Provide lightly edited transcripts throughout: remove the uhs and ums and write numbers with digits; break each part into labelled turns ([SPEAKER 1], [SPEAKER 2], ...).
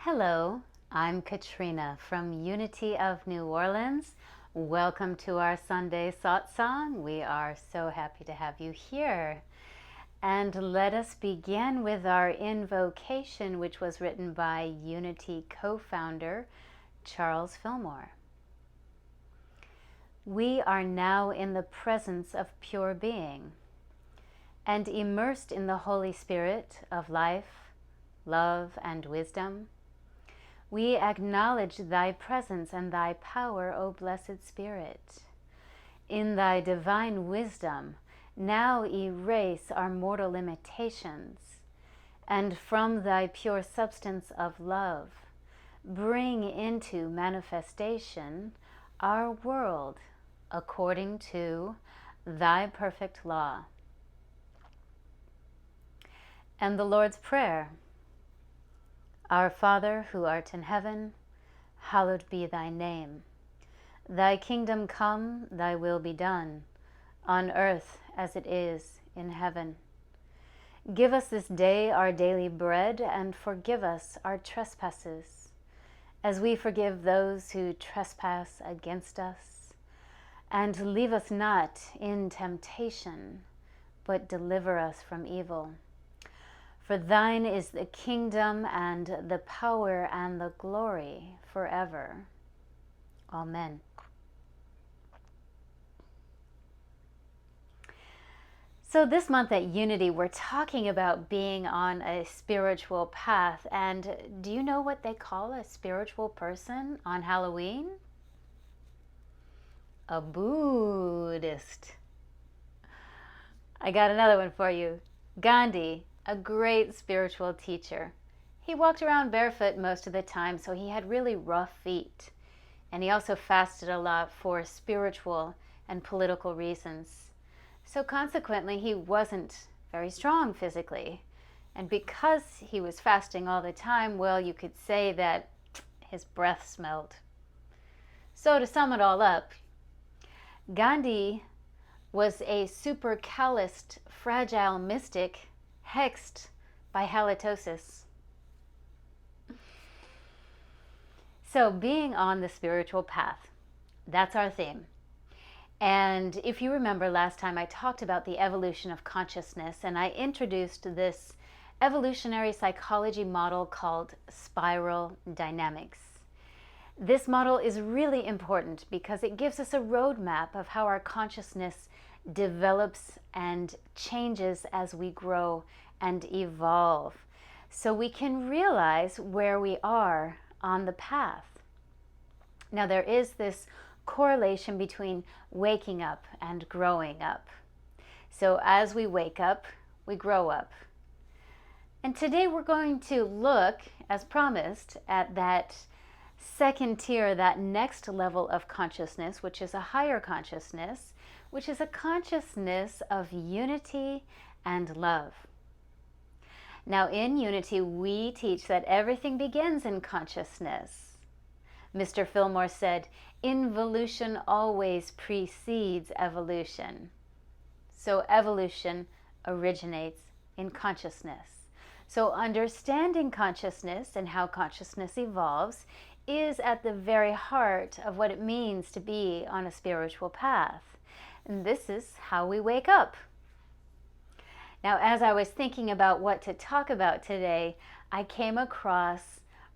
[SPEAKER 1] Hello, I'm Katrina from Unity of New Orleans. Welcome to our Sunday satsang. We are so happy to have you here. And let us begin with our invocation, which was written by Unity co-founder Charles Fillmore. We are now in the presence of pure being and immersed in the Holy Spirit of life, love, and wisdom. We acknowledge thy presence and thy power, O blessed Spirit. In thy divine wisdom, now erase our mortal limitations, and from thy pure substance of love, bring into manifestation our world according to thy perfect law. And the Lord's Prayer. Our Father, who art in heaven, hallowed be thy name. Thy kingdom come, thy will be done, on earth as it is in heaven. Give us this day our daily bread, and forgive us our trespasses, as we forgive those who trespass against us. And leave us not in temptation, but deliver us from evil. For thine is the kingdom and the power and the glory forever. Amen. So this month at Unity, we're talking about being on a spiritual path. And do you know what they call a spiritual person on Halloween? A Buddhist. I got another one for you. Gandhi, a great spiritual teacher. He walked around barefoot most of the time, so he had really rough feet. And he also fasted a lot for spiritual and political reasons. So consequently, he wasn't very strong physically. And because he was fasting all the time, well, you could say that his breath smelled. So to sum it all up, Gandhi was a super calloused, fragile mystic hexed by halitosis. So being on the spiritual path, that's our theme. And if you remember last time I talked about the evolution of consciousness, and I introduced this evolutionary psychology model called spiral dynamics. This model is really important because it gives us a roadmap of how our consciousness develops and changes as we grow and evolve, so we can realize where we are on the path. Now, there is this correlation between waking up and growing up. So as we wake up, we grow up. And today we're going to look, as promised, at that second tier, that next level of consciousness, which is a higher consciousness, which is a consciousness of unity and love. Now, in Unity, we teach that everything begins in consciousness. Mr. Fillmore said, involution always precedes evolution. So evolution originates in consciousness. So understanding consciousness and how consciousness evolves is at the very heart of what it means to be on a spiritual path. And this is how we wake up. Now, as I was thinking about what to talk about today, I came across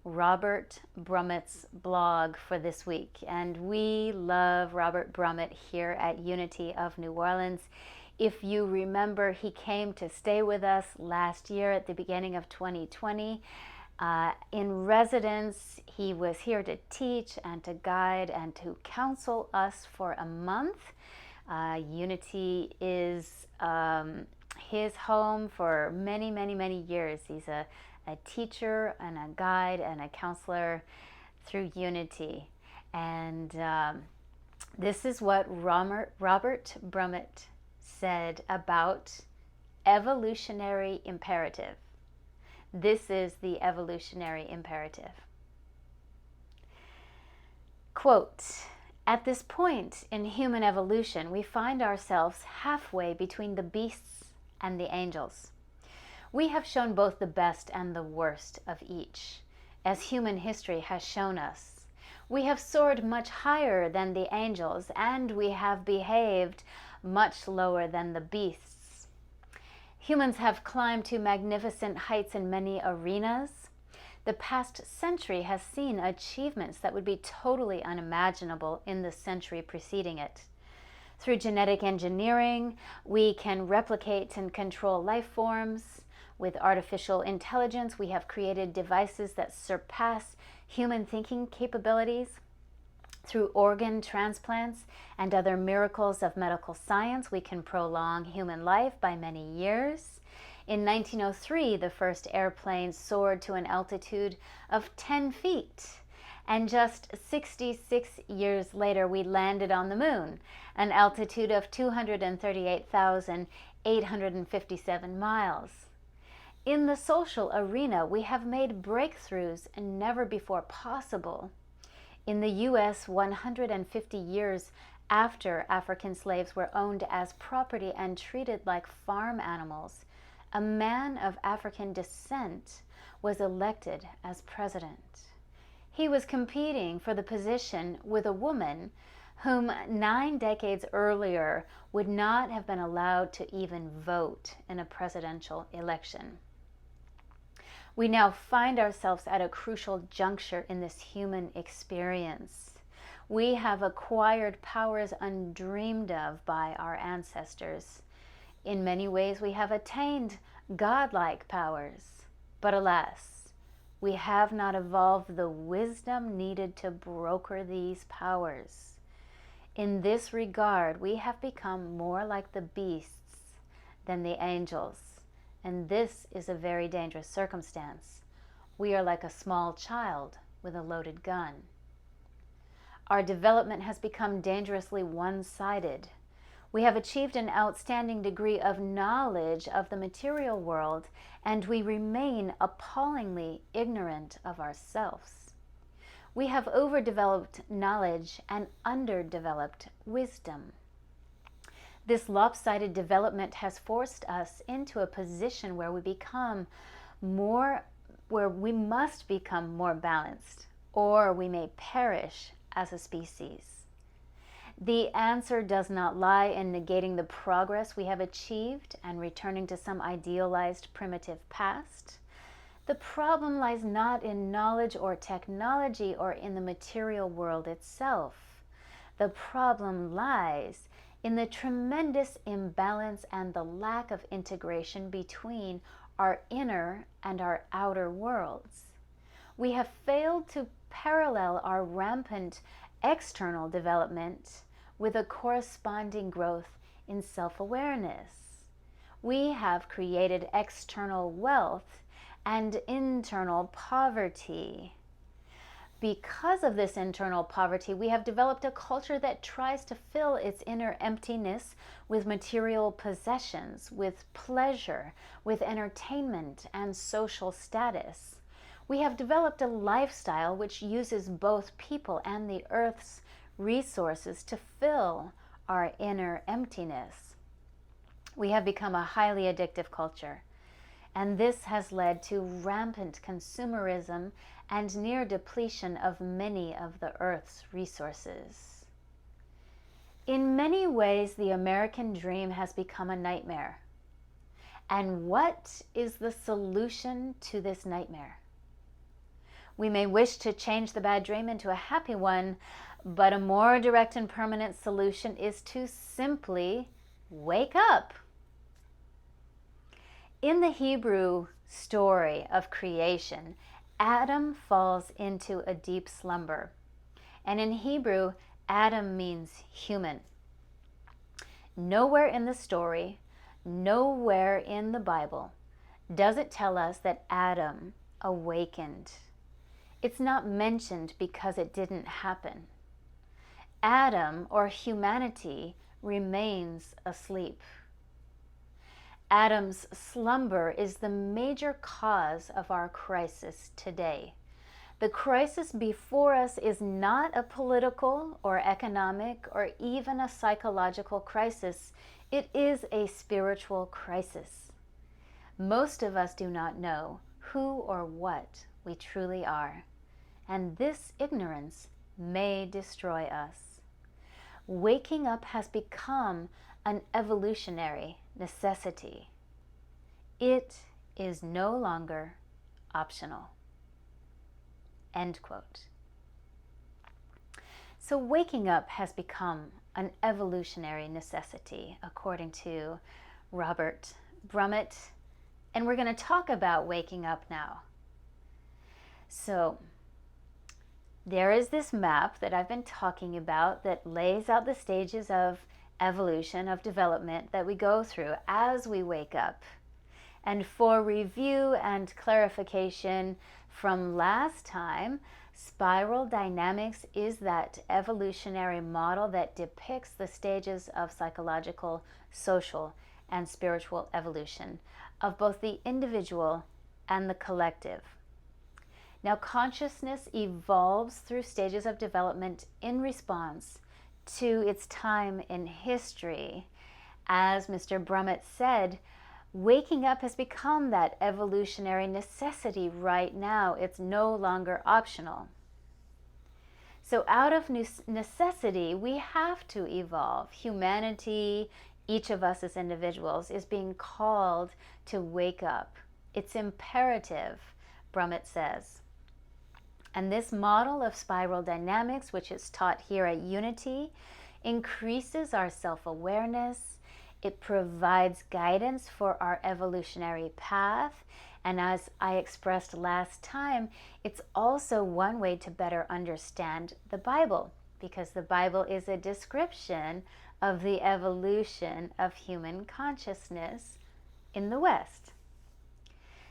[SPEAKER 1] Robert Brummett's blog for this week. And we love Robert Brummett here at Unity of New Orleans. If you remember, he came to stay with us last year at the beginning of 2020. In residence, he was here to teach and to guide and to counsel us for a month. Unity is his home for many, many, many years. He's a teacher and a guide and a counselor through Unity. And this is what Robert Brummett said about evolutionary imperative. This is the evolutionary imperative. Quote, at this point in human evolution, we find ourselves halfway between the beasts and the angels. We have shown both the best and the worst of each, as human history has shown us. We have soared much higher than the angels, and we have behaved much lower than the beasts. Humans have climbed to magnificent heights in many arenas. The past century has seen achievements that would be totally unimaginable in the century preceding it. Through genetic engineering, we can replicate and control life forms. With artificial intelligence, we have created devices that surpass human thinking capabilities. Through organ transplants and other miracles of medical science, we can prolong human life by many years. In 1903, the first airplane soared to an altitude of 10 feet. And just 66 years later, we landed on the moon, an altitude of 238,857 miles. In the social arena, we have made breakthroughs never before possible. In the U.S., 150 years after African slaves were owned as property and treated like farm animals, a man of African descent was elected as president. He was competing for the position with a woman whom 9 decades earlier would not have been allowed to even vote in a presidential election. We now find ourselves at a crucial juncture in this human experience. We have acquired powers undreamed of by our ancestors. In many ways, we have attained godlike powers, but alas, we have not evolved the wisdom needed to broker these powers. In this regard, we have become more like the beasts than the angels, and this is a very dangerous circumstance. We are like a small child with a loaded gun. Our development has become dangerously one-sided. We have achieved an outstanding degree of knowledge of the material world, and we remain appallingly ignorant of ourselves. We have overdeveloped knowledge and underdeveloped wisdom. This lopsided development has forced us into a position where we must become more balanced, or we may perish as a species. The answer does not lie in negating the progress we have achieved and returning to some idealized primitive past. The problem lies not in knowledge or technology or in the material world itself. The problem lies in the tremendous imbalance and the lack of integration between our inner and our outer worlds. We have failed to parallel our rampant external development with a corresponding growth in self-awareness. We have created external wealth and internal poverty. Because of this internal poverty, we have developed a culture that tries to fill its inner emptiness with material possessions, with pleasure, with entertainment and social status. We have developed a lifestyle which uses both people and the earth's resources to fill our inner emptiness. We have become a highly addictive culture, and this has led to rampant consumerism and near depletion of many of the earth's resources. In many ways, the American dream has become a nightmare. And what is the solution to this nightmare? We may wish to change the bad dream into a happy one, but a more direct and permanent solution is to simply wake up. In the Hebrew story of creation, Adam falls into a deep slumber. And in Hebrew, Adam means human. Nowhere in the story, nowhere in the Bible, does it tell us that Adam awakened. It's not mentioned because it didn't happen. Adam, or humanity, remains asleep. Adam's slumber is the major cause of our crisis today. The crisis before us is not a political or economic or even a psychological crisis. It is a spiritual crisis. Most of us do not know who or what we truly are, and this ignorance may destroy us. Waking up has become an evolutionary necessity. It is no longer optional. End quote. So waking up has become an evolutionary necessity, according to Robert Brummett, and we're going to talk about waking up now. So there is this map that I've been talking about that lays out the stages of evolution, of development that we go through as we wake up. And for review and clarification from last time, spiral dynamics is that evolutionary model that depicts the stages of psychological, social, and spiritual evolution of both the individual and the collective. Now, consciousness evolves through stages of development in response to its time in history. As Mr. Brummett said, waking up has become that evolutionary necessity right now. It's no longer optional. So out of necessity, we have to evolve. Humanity, each of us as individuals, is being called to wake up. It's imperative, Brummett says. And this model of spiral dynamics, which is taught here at Unity, increases our self-awareness. It provides guidance for our evolutionary path. And as I expressed last time, it's also one way to better understand the Bible, because the Bible is a description of the evolution of human consciousness in the West.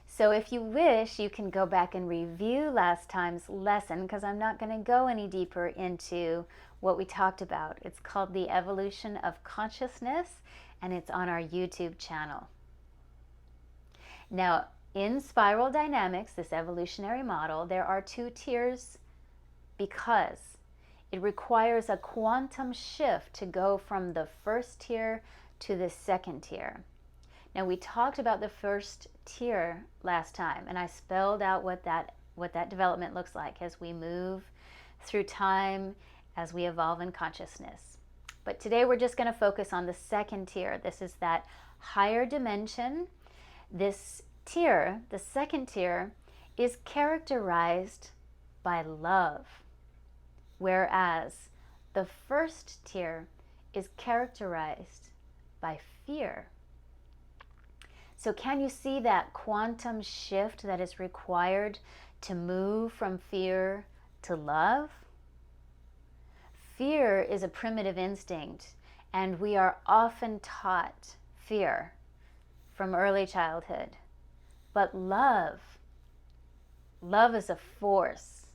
[SPEAKER 1] So if you wish, you can go back and review last time's lesson, because I'm not going to go any deeper into what we talked about. It's called The Evolution of Consciousness, and it's on our YouTube channel. Now, in spiral dynamics, this evolutionary model, there are two tiers because it requires a quantum shift to go from the first tier to the second tier. Now, we talked about the first tier last time, and I spelled out what that development looks like as we move through time, as we evolve in consciousness. But today we're just going to focus on the second tier. This is that higher dimension. This tier, the second tier, is characterized by love, whereas the first tier is characterized by fear. So can you see that quantum shift that is required to move from fear to love? Fear is a primitive instinct, and we are often taught fear from early childhood. But love is a force.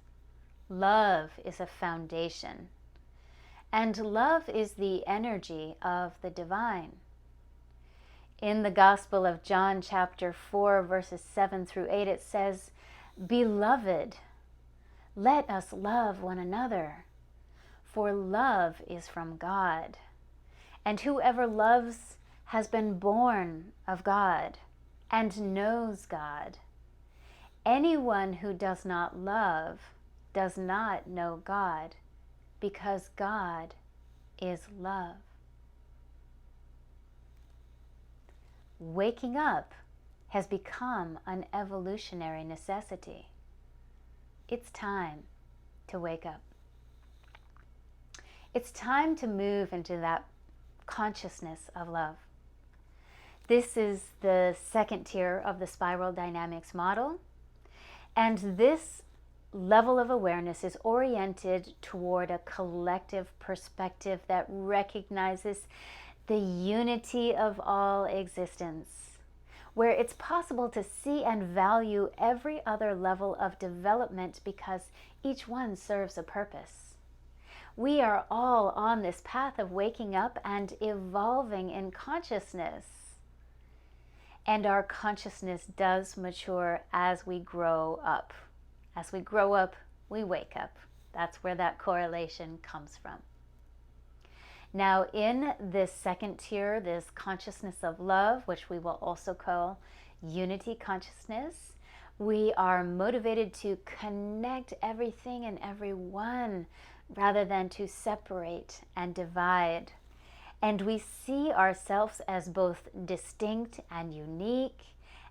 [SPEAKER 1] Love is a foundation. And love is the energy of the divine. In the Gospel of John, chapter 4, verses 7 through 8, it says, "Beloved, let us love one another, for love is from God. And whoever loves has been born of God and knows God. Anyone who does not love does not know God, because God is love." Waking up has become an evolutionary necessity. It's time to wake up. It's time to move into that consciousness of love. This is the second tier of the spiral dynamics model, and this level of awareness is oriented toward a collective perspective that recognizes the unity of all existence, where it's possible to see and value every other level of development because each one serves a purpose. We are all on this path of waking up and evolving in consciousness. And our consciousness does mature as we grow up. As we grow up, we wake up. That's where that correlation comes from. Now, in this second tier, this consciousness of love, which we will also call unity consciousness, We are motivated to connect everything and everyone rather than to separate and divide. And we see ourselves as both distinct and unique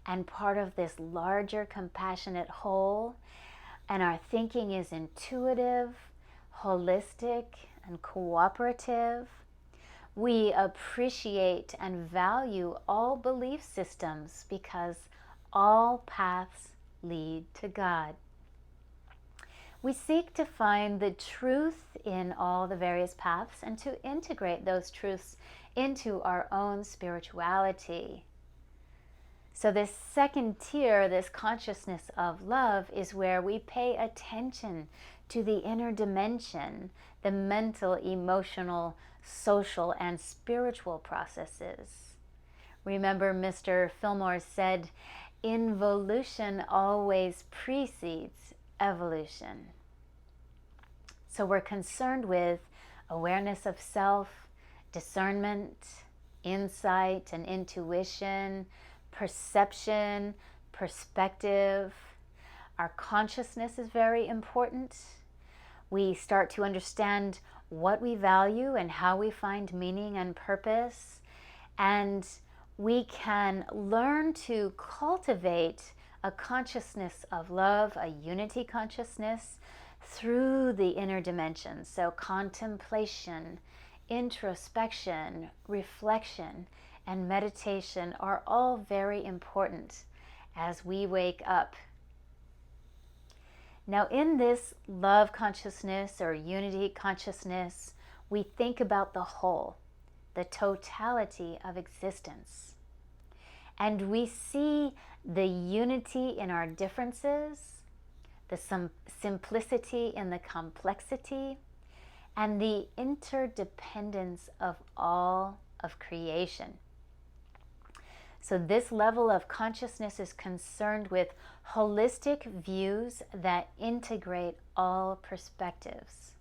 [SPEAKER 1] and part of this larger compassionate whole. And our thinking is intuitive, holistic, and cooperative. We appreciate and value all belief systems because all paths lead to God. We seek to find the truth in all the various paths and to integrate those truths into our own spirituality. So this second tier, this consciousness of love, is where we pay attention to the inner dimension, the mental, emotional, social, and spiritual processes. Remember, Mr. Fillmore said, involution always precedes evolution. So we're concerned with awareness of self, discernment, insight and intuition, perception, perspective. Our consciousness is very important. We start to understand what we value and how we find meaning and purpose. And we can learn to cultivate a consciousness of love, a unity consciousness, through the inner dimensions. So contemplation, introspection, reflection, and meditation are all very important as we wake up. Now, in this love consciousness or unity consciousness, we think about the whole, the totality of existence. And we see the unity in our differences, the simplicity in the complexity, and the interdependence of all of creation. So this level of consciousness is concerned with holistic views that integrate all perspectives.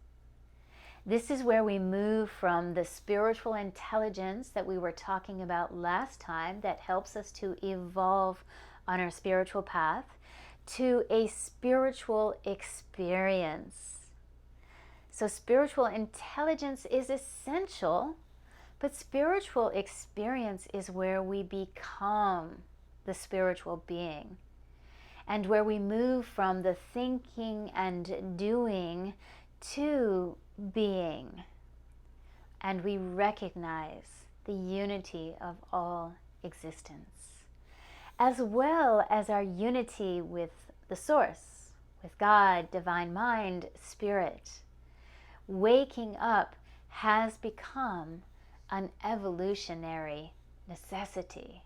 [SPEAKER 1] This is where we move from the spiritual intelligence that we were talking about last time that helps us to evolve on our spiritual path to a spiritual experience. So spiritual intelligence is essential, but spiritual experience is where we become the spiritual being and where we move from the thinking and doing to being. And we recognize the unity of all existence, as well as our unity with the source, with God, divine mind, spirit. Waking up has become an evolutionary necessity.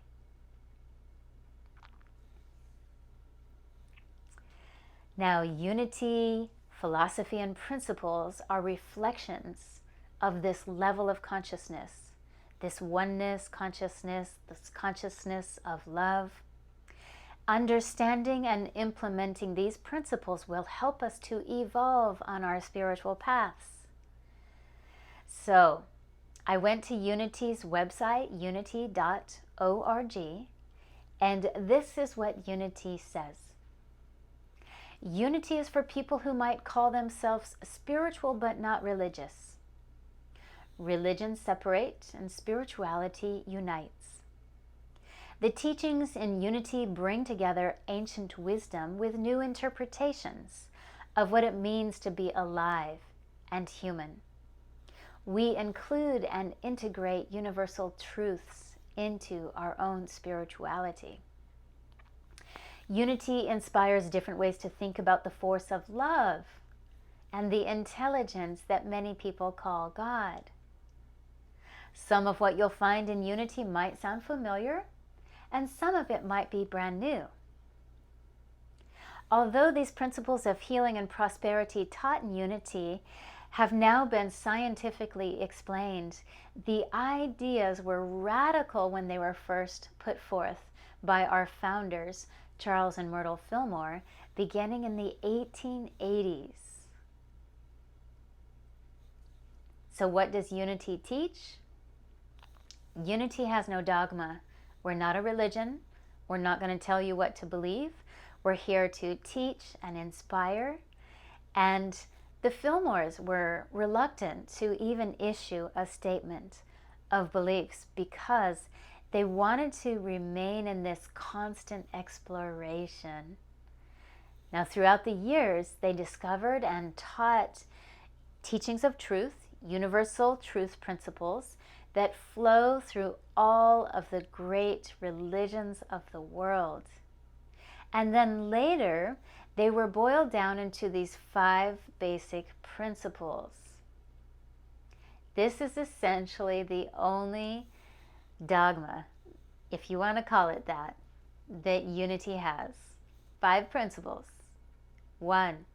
[SPEAKER 1] Now, unity, philosophy, and principles are reflections of this level of consciousness, this oneness consciousness, this consciousness of love. Understanding and implementing these principles will help us to evolve on our spiritual paths. So, I went to Unity's website, unity.org, and this is what Unity says. Unity is for people who might call themselves spiritual but not religious. Religions separate and spirituality unites. The teachings in Unity bring together ancient wisdom with new interpretations of what it means to be alive and human. We include and integrate universal truths into our own spirituality. Unity inspires different ways to think about the force of love and the intelligence that many people call God. Some of what you'll find in Unity might sound familiar, and some of it might be brand new. Although these principles of healing and prosperity taught in Unity have now been scientifically explained, the ideas were radical when they were first put forth by our founders, Charles and Myrtle Fillmore, beginning in the 1880s. So what does Unity teach? Unity has no dogma. We're not a religion. We're not going to tell you what to believe. We're here to teach and inspire. And the Fillmores were reluctant to even issue a statement of beliefs because they wanted to remain in this constant exploration. Now, throughout the years, they discovered and taught teachings of truth, universal truth principles that flow through all of the great religions of the world. And then later, they were boiled down into these 5 basic principles. This is essentially the only dogma, if you want to call it that unity has. 5 principles. 1,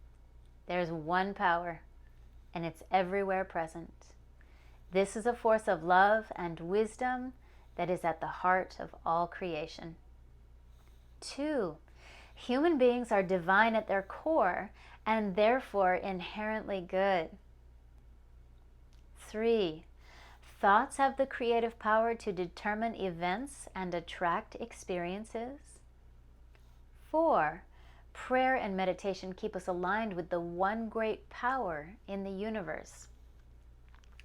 [SPEAKER 1] there's one power, and it's everywhere present. This is a force of love and wisdom that is at the heart of all creation. 2, human beings are divine at their core and therefore inherently good. 3, thoughts have the creative power to determine events and attract experiences. 4, prayer and meditation keep us aligned with the one great power in the universe.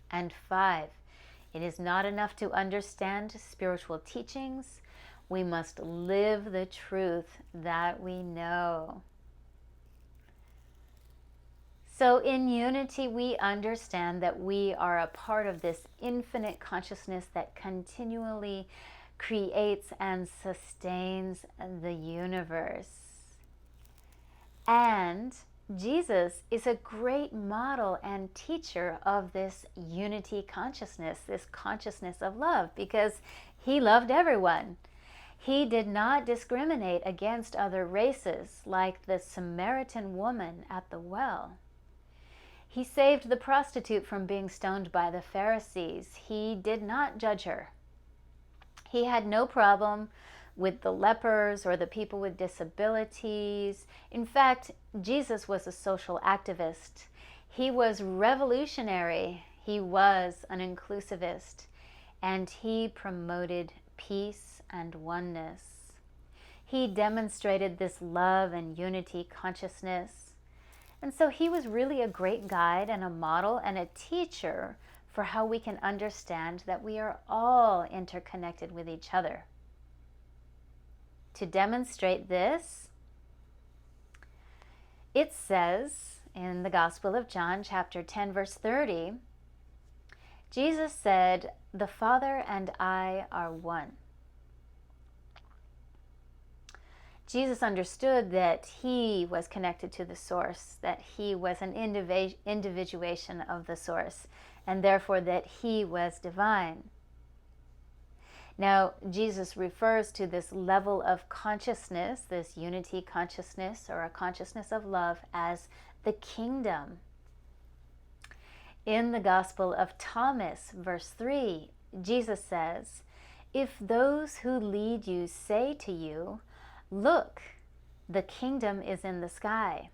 [SPEAKER 1] And 5, it is not enough to understand spiritual teachings. We must live the truth that we know. So in unity, we understand that we are a part of this infinite consciousness that continually creates and sustains the universe. And Jesus is a great model and teacher of this unity consciousness, this consciousness of love, because he loved everyone. He did not discriminate against other races like the Samaritan woman at the well. He saved the prostitute from being stoned by the Pharisees. He did not judge her. He had no problem with the lepers or the people with disabilities. In fact, Jesus was a social activist. He was revolutionary. He was an inclusivist. And he promoted peace and oneness. He demonstrated this love and unity consciousness. And so he was really a great guide and a model and a teacher for how we can understand that we are all interconnected with each other. To demonstrate this, it says in the Gospel of John, chapter 10, verse 30, Jesus said, "The Father and I are one." Jesus understood that he was connected to the source, that he was an individuation of the source, and therefore that he was divine. Now, Jesus refers to this level of consciousness, this unity consciousness, or a consciousness of love, as the kingdom. In the Gospel of Thomas, verse 3, Jesus says, "If those who lead you say to you, 'Look, the kingdom is in the sky,'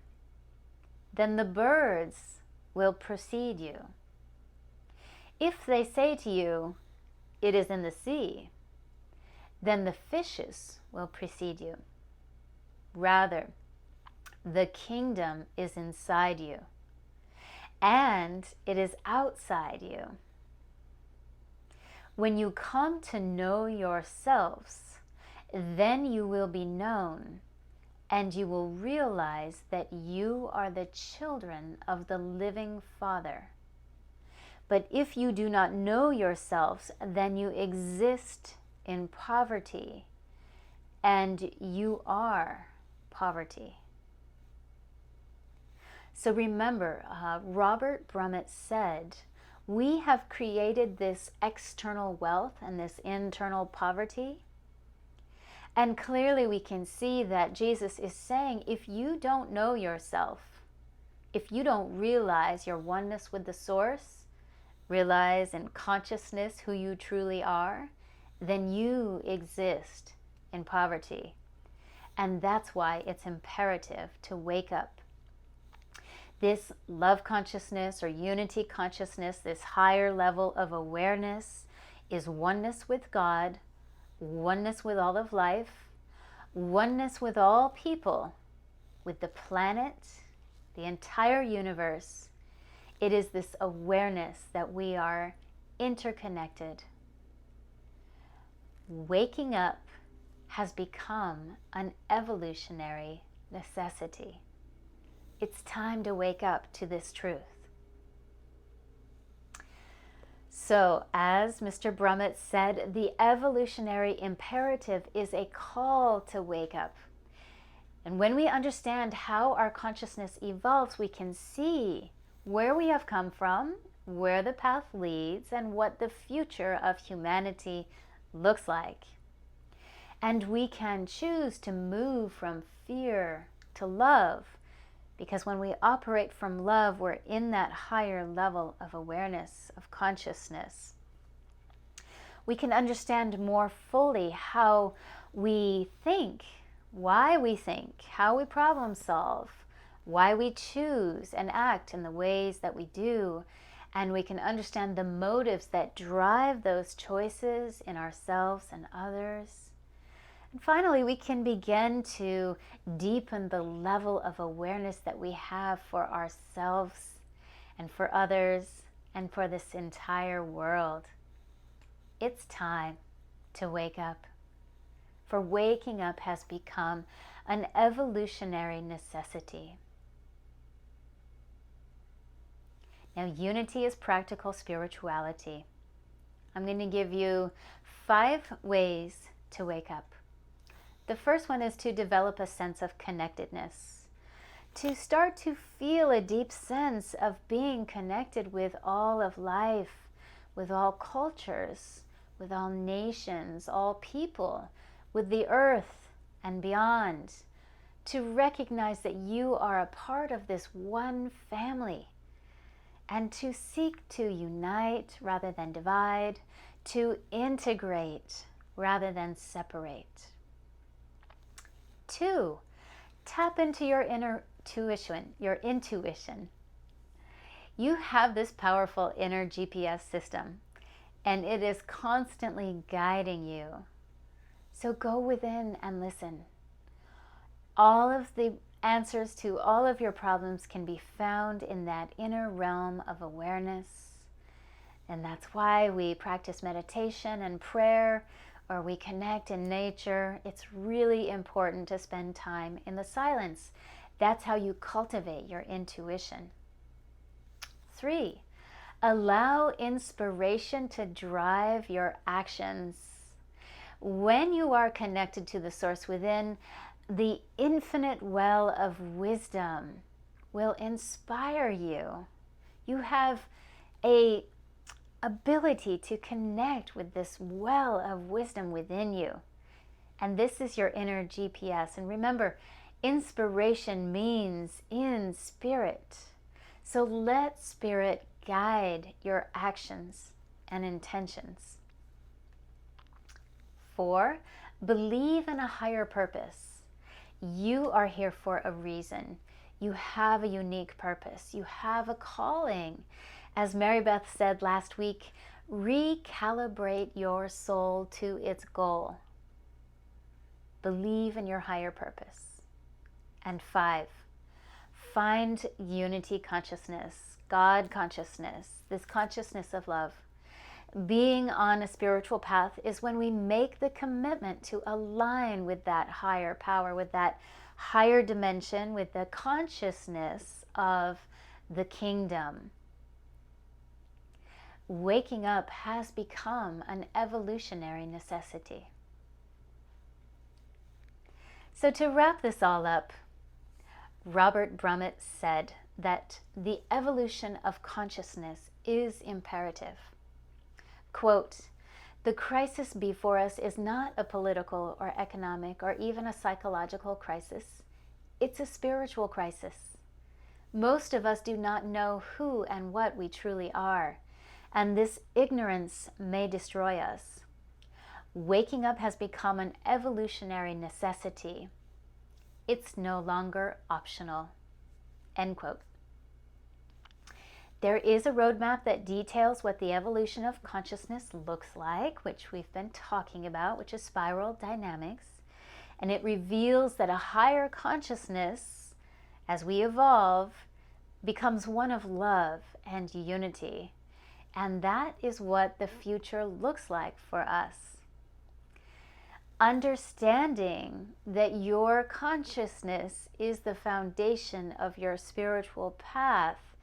[SPEAKER 1] then the birds will precede you. If they say to you, 'It is in the sea,' then the fishes will precede you. Rather, the kingdom is inside you, and it is outside you. When you come to know yourselves, then you will be known, and you will realize that you are the children of the living Father. But if you do not know yourselves, then you exist in poverty, and you are poverty." So remember, Robert Brummett said, we have created this external wealth and this internal poverty. And clearly we can see that Jesus is saying, if you don't know yourself, if you don't realize your oneness with the source, realize in consciousness who you truly are, then you exist in poverty. And that's why it's imperative to wake up. This love consciousness or unity consciousness, this higher level of awareness, is oneness with God, oneness with all of life, oneness with all people, with the planet, the entire universe. It is this awareness that we are interconnected. Waking up has become an evolutionary necessity. It's time to wake up to this truth. So, as Mr. Brummett said, the evolutionary imperative is a call to wake up. And when we understand how our consciousness evolves, we can see where we have come from, where the path leads, and what the future of humanity looks like. And we can choose to move from fear to love, because when we operate from love, we're in that higher level of awareness, of consciousness. We can understand more fully how we think, why we think, how we problem solve, why we choose and act in the ways that we do. And we can understand the motives that drive those choices in ourselves and others. And finally, we can begin to deepen the level of awareness that we have for ourselves and for others and for this entire world. It's time to wake up. For waking up has become an evolutionary necessity. Now, unity is practical spirituality. I'm going to give you 5 ways to wake up. The first one is to develop a sense of connectedness, to start to feel a deep sense of being connected with all of life, with all cultures, with all nations, all people, with the earth and beyond, to recognize that you are a part of this one family, and to seek to unite rather than divide, to integrate rather than separate. 2, tap into your inner intuition. You have this powerful inner GPS system, and it is constantly guiding you. So go within and listen. All of the answers to all of your problems can be found in that inner realm of awareness. And that's why we practice meditation and prayer, or we connect in nature. It's really important to spend time in the silence. That's how you cultivate your intuition. 3, allow inspiration to drive your actions. When you are connected to the source within, the infinite well of wisdom will inspire you. You have a ability to connect with this well of wisdom within you. And this is your inner GPS. And remember, inspiration means in spirit. So let spirit guide your actions and intentions. 4, believe in a higher purpose. You are here for a reason. You have a unique purpose. You have a calling. As Mary Beth said last week, recalibrate your soul to its goal. Believe in your higher purpose. And 5, find unity consciousness, God consciousness, this consciousness of love. Being on a spiritual path is when we make the commitment to align with that higher power, with that higher dimension, with the consciousness of the kingdom. Waking up has become an evolutionary necessity. So to wrap this all up, Robert Brummett said that the evolution of consciousness is imperative. Quote, "The crisis before us is not a political or economic or even a psychological crisis. It's a spiritual crisis. Most of us do not know who and what we truly are, and this ignorance may destroy us. Waking up has become an evolutionary necessity. It's no longer optional." End quote. There is a roadmap that details what the evolution of consciousness looks like, which we've been talking about, which is spiral dynamics. And it reveals that a higher consciousness as we evolve, becomes one of love and unity. And that is what the future looks like for us. Understanding that your consciousness is the foundation of your spiritual path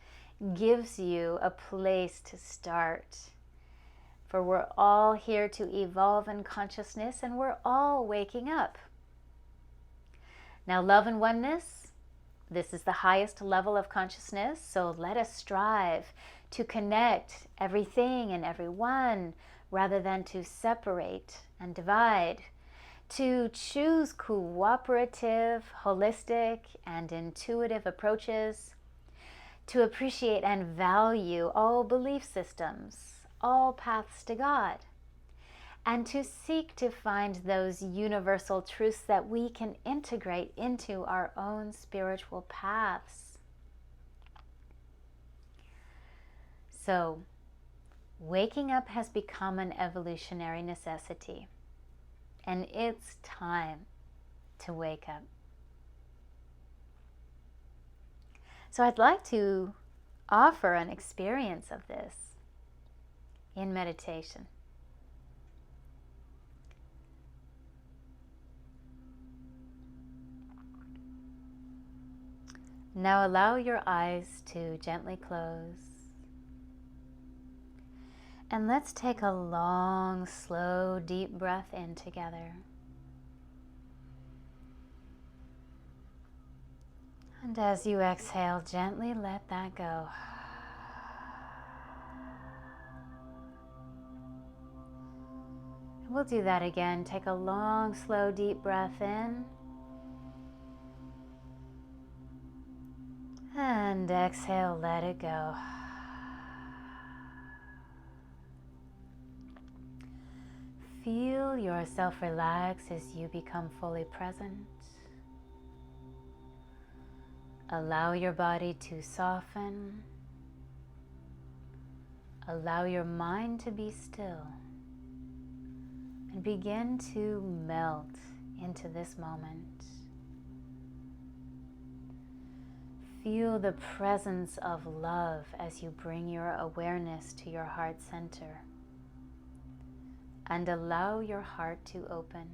[SPEAKER 1] gives you a place to start. For we're all here to evolve in consciousness, and we're all waking up. Now, love and oneness, this is the highest level of consciousness, so let us strive to connect everything and everyone rather than to separate and divide, to choose cooperative, holistic, and intuitive approaches, to appreciate and value all belief systems, all paths to God, and to seek to find those universal truths that we can integrate into our own spiritual paths. So, waking up has become an evolutionary necessity, and it's time to wake up. So I'd like to offer an experience of this in meditation. Now allow your eyes to gently close. And let's take a long, slow, deep breath in together. And as you exhale, gently let that go. We'll do that again. Take a long, slow, deep breath in. And exhale, let it go. Feel yourself relax as you become fully present. Allow your body to soften. Allow your mind to be still. And begin to melt into this moment. Feel the presence of love as you bring your awareness to your heart center. And allow your heart to open.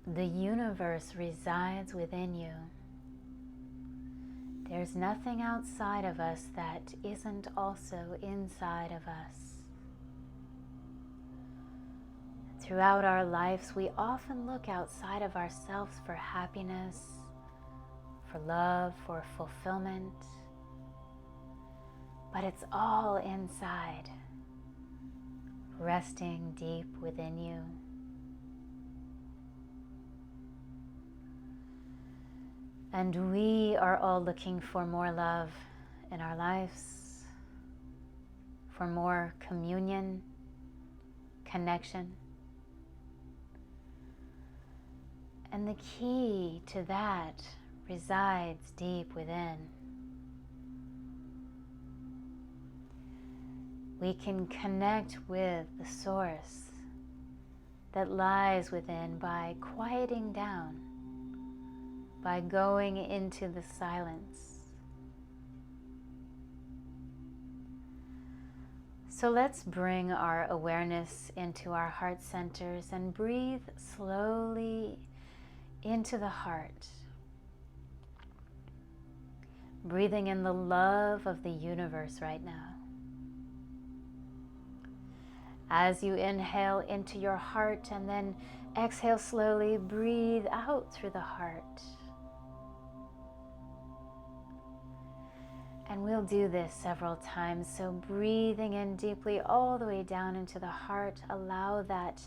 [SPEAKER 1] The universe resides within you. There's nothing outside of us that isn't also inside of us. Throughout our lives, we often look outside of ourselves for happiness, for love, for fulfillment. But it's all inside, resting deep within you. And we are all looking for more love in our lives, for more communion, connection. And the key to that resides deep within. We can connect with the source that lies within by quieting down, by going into the silence. So let's bring our awareness into our heart centers and breathe slowly into the heart. Breathing in the love of the universe right now. As you inhale into your heart and then exhale slowly, breathe out through the heart. And we'll do this several times. So breathing in deeply all the way down into the heart, allow that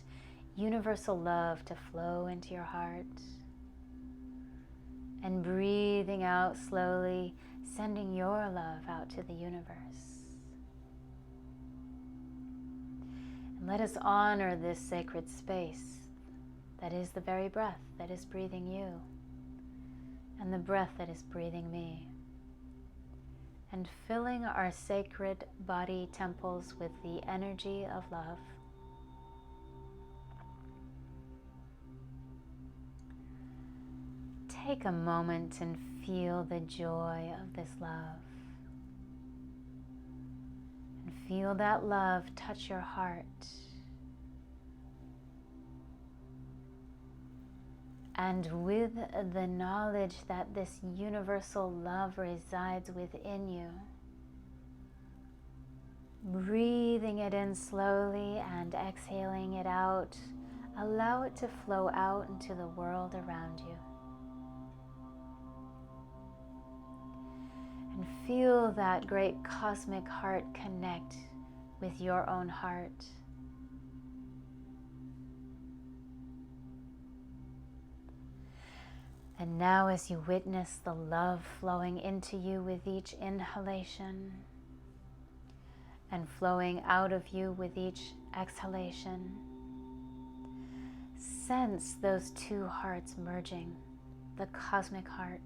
[SPEAKER 1] universal love to flow into your heart. And breathing out slowly, sending your love out to the universe. And let us honor this sacred space that is the very breath that is breathing you, and the breath that is breathing me. and filling our sacred body temples with the energy of love. Take a moment and feel the joy of this love. And feel that love touch your heart. And with the knowledge that this universal love resides within you, breathing it in slowly and exhaling it out, allow it to flow out into the world around you. And feel that great cosmic heart connect with your own heart. And now, as you witness the love flowing into you with each inhalation and flowing out of you with each exhalation, sense those two hearts merging, the cosmic heart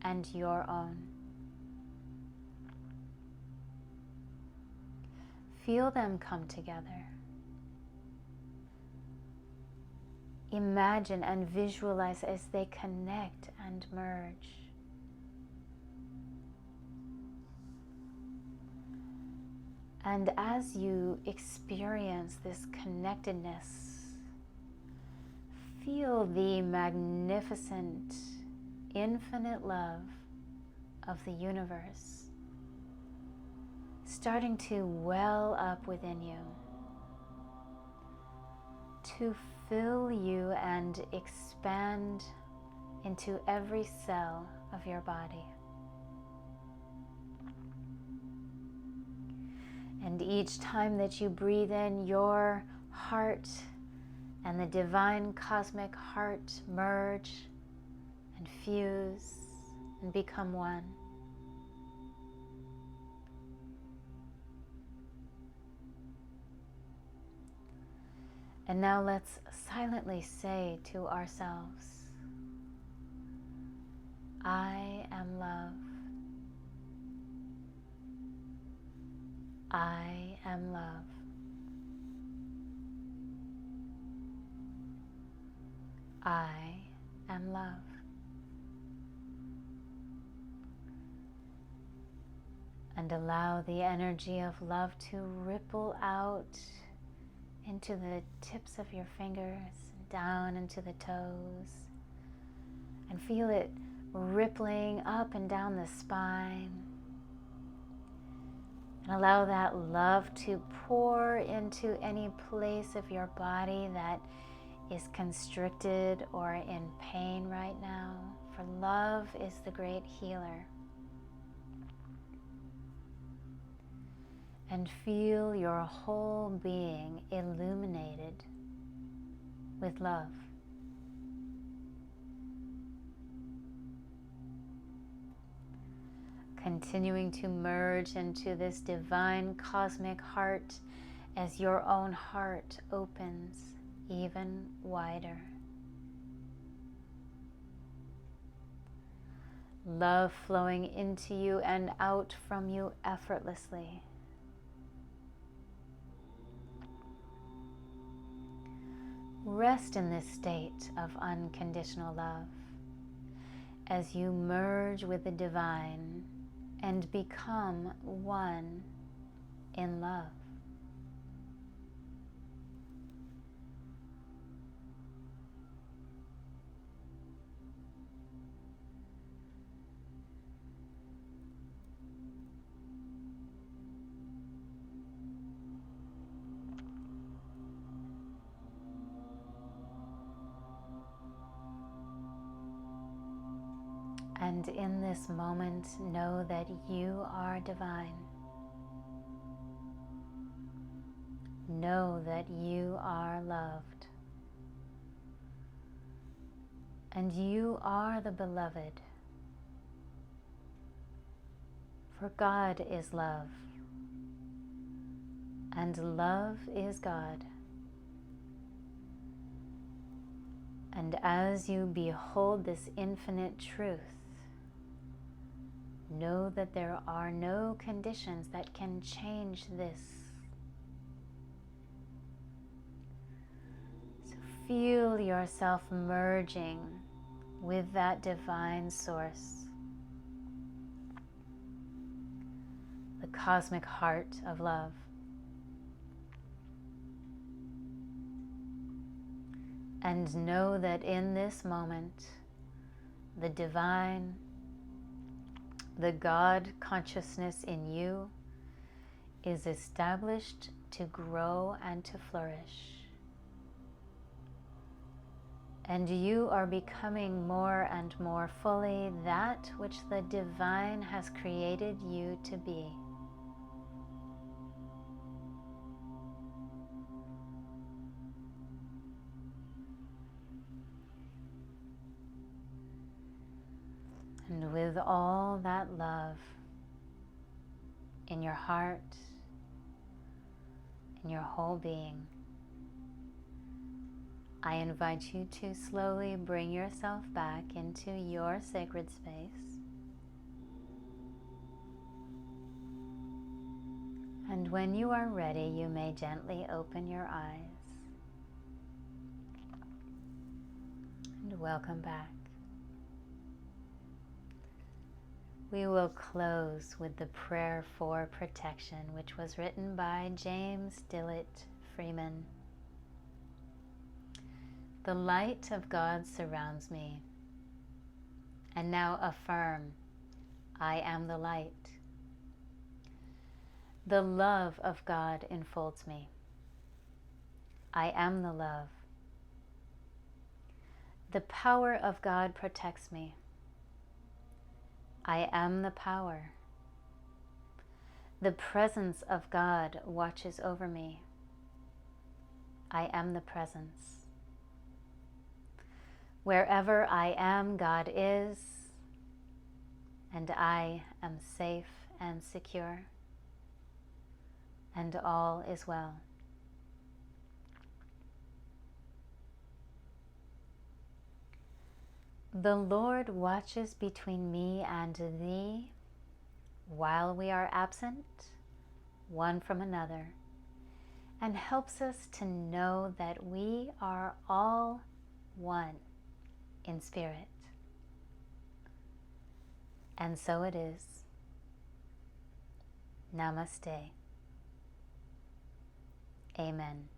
[SPEAKER 1] and your own. Feel them come together. Imagine and visualize as they connect and merge. And as you experience this connectedness, feel the magnificent, infinite love of the universe starting to well up within you, to fill you and expand into every cell of your body. And each time that you breathe in, your heart and the divine cosmic heart merge and fuse and become one. And now let's silently say to ourselves, I am love. I am love. I am love. And allow the energy of love to ripple out into the tips of your fingers, down into the toes, and feel it rippling up and down the spine. And allow that love to pour into any place of your body that is constricted or in pain right now, for love is the great healer. And feel your whole being illuminated with love. Continuing to merge into this divine cosmic heart as your own heart opens even wider. Love flowing into you and out from you effortlessly. Rest in this state of unconditional love as you merge with the divine and become one in love. And in this moment, know that you are divine. Know that you are loved. And you are the beloved. For God is love. And love is God. And as you behold this infinite truth, Know that there are no conditions that can change this. So feel yourself merging with that divine source, the cosmic heart of love. And know that in this moment, the divine, the God consciousness in you is established to grow and to flourish. And you are becoming more and more fully that which the divine has created you to be. And with all that love in your heart, in your whole being, I invite you to slowly bring yourself back into your sacred space. And when you are ready, you may gently open your eyes. And welcome back. We will close with the prayer for protection, which was written by James Dillett Freeman. The light of God surrounds me, and now affirm, I am the light. The love of God enfolds me. I am the love. The power of God protects me. I am the power. The presence of God watches over me. I am the presence. Wherever I am, God is, and I am safe and secure, and all is well. The Lord watches between me and thee while we are absent, one from another, and helps us to know that we are all one in spirit. And so it is. Namaste. Amen.